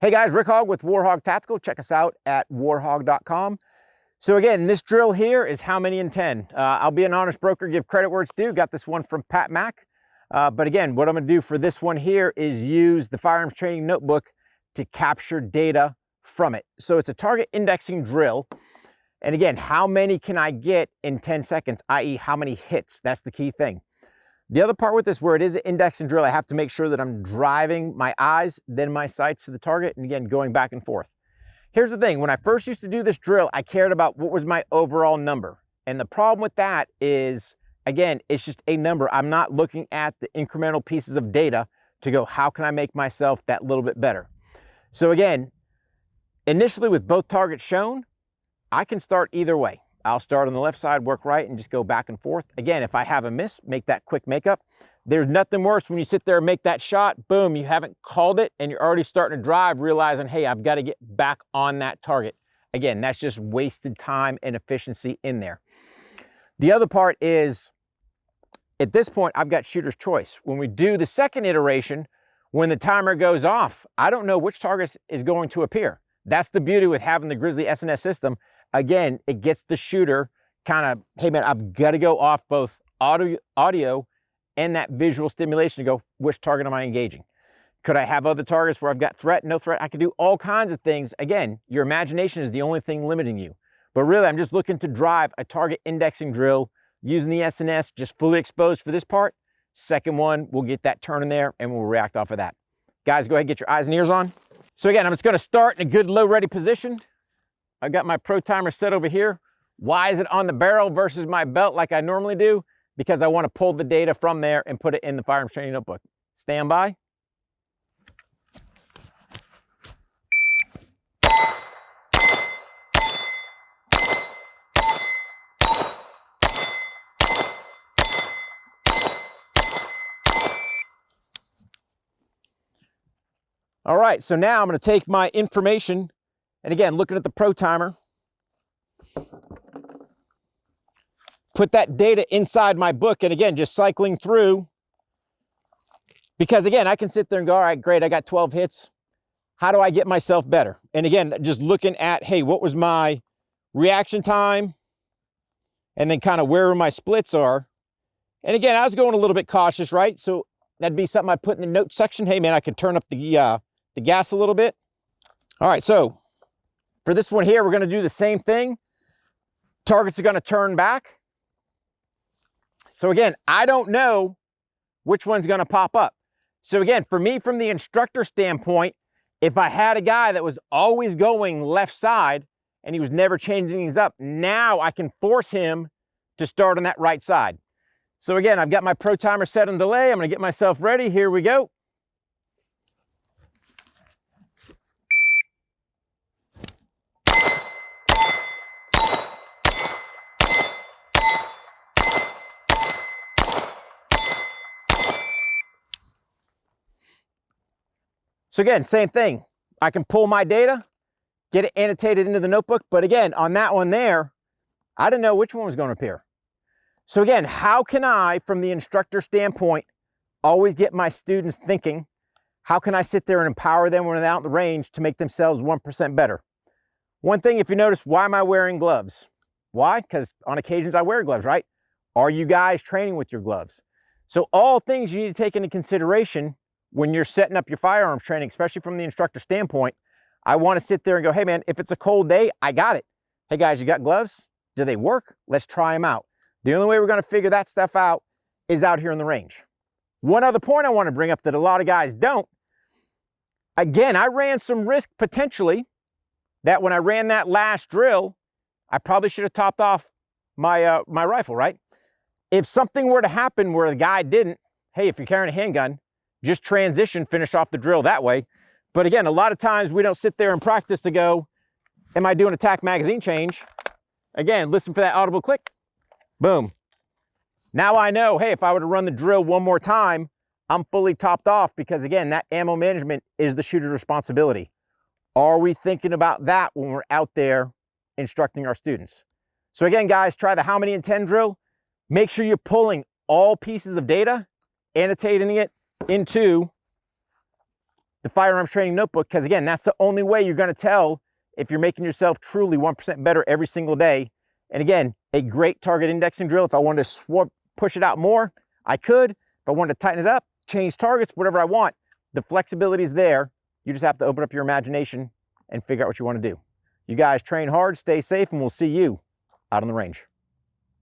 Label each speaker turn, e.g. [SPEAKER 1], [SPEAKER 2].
[SPEAKER 1] Hey guys, Rick Hogg with Warhog Tactical. Check us out at warhog.com. So again, this drill here is how many in 10. I'll be an honest broker, give credit where it's due. Got this one from Pat Mack. But again, what I'm gonna do for this one here is use the firearms training notebook to capture data from it. So it's a target indexing drill. And again, how many can I get in 10 seconds, i.e. how many hits? That's the key thing. The other part with this, where it is an indexing drill, I have to make sure that I'm driving my eyes, then my sights to the target, and again, going back and forth. Here's the thing, when I first used to do this drill, I cared about what was my overall number. And the problem with that is, again, it's just a number. I'm not looking at the incremental pieces of data to go, how can I make myself that little bit better? So again, initially with both targets shown, I can start either way. I'll start on the left side, work right, and just go back and forth. Again, if I have a miss, make that quick makeup. There's nothing worse when you sit there and make that shot, boom, you haven't called it, and you're already starting to drive, realizing, hey, I've got to get back on that target. Again, that's just wasted time and efficiency in there. The other part is, at this point, I've got shooter's choice. When we do the second iteration, when the timer goes off, I don't know which target is going to appear. That's the beauty with having the Grizzly SNS system. Again, it gets the shooter kind of, hey man, I've got to go off both audio and that visual stimulation to go, which target am I engaging? Could I have other targets where I've got threat, no threat? I could do all kinds of things. Again, your imagination is the only thing limiting you. But really, I'm just looking to drive a target indexing drill using the SNS, just fully exposed for this part. Second one, we'll get that turn in there and we'll react off of that. Guys, go ahead and get your eyes and ears on. So again, I'm just gonna start in a good low ready position. I've got my pro timer set over here. Why is it on the barrel versus my belt like I normally do? Because I want to pull the data from there and put it in the firearms training notebook. Stand by. All right, so now I'm going to take my information, and again, looking at the pro timer, put that data inside my book, and again, just cycling through, because again, I can sit there and go, all right, great, I got 12 hits. How do I get myself better? And again, just looking at, hey, what was my reaction time? And then kind of where my splits are. And again, I was going a little bit cautious, right? So that'd be something I'd put in the notes section. Hey man, I could turn up the gas a little bit. All right, so for this one here, we're gonna do the same thing. Targets are gonna turn back. So again, I don't know which one's gonna pop up. So again, for me, from the instructor standpoint, if I had a guy that was always going left side and he was never changing things up, now I can force him to start on that right side. So again, I've got my pro timer set on delay. I'm gonna get myself ready. Here we go. So again, same thing. I can pull my data, get it annotated into the notebook. But again, on that one there, I didn't know which one was going to appear. So again, how can I, from the instructor standpoint, always get my students thinking, how can I sit there and empower them when they're out in the range to make themselves 1% better? One thing, if you notice, why am I wearing gloves? Why? Because on occasions I wear gloves, right? Are you guys training with your gloves? So all things you need to take into consideration when you're setting up your firearms training, especially from the instructor standpoint. I want to sit there and go, hey man, if it's a cold day, I got it. Hey guys, you got gloves? Do they work? Let's try them out. The only way we're going to figure that stuff out is out here in the range. One other point I want to bring up that a lot of guys don't. Again, I ran some risk potentially that when I ran that last drill, I probably should have topped off my, my rifle, right? If something were to happen where the guy didn't, hey, if you're carrying a handgun, just transition, finish off the drill that way. But again, a lot of times we don't sit there and practice to go, am I doing a tack magazine change? Again, listen for that audible click. Boom. Now I know, hey, if I were to run the drill one more time, I'm fully topped off, because again, that ammo management is the shooter's responsibility. Are we thinking about that when we're out there instructing our students? So again, guys, try the how many in 10 drill. Make sure you're pulling all pieces of data, annotating it into the Firearms Training Notebook, because again, that's the only way you're going to tell if you're making yourself truly 1% better every single day. And again, a great target indexing drill. If I wanted to push it out more, I could. If I wanted to tighten it up, change targets, whatever I want, the flexibility is there. You just have to open up your imagination and figure out what you want to do. You guys train hard, stay safe, and we'll see you out on the range.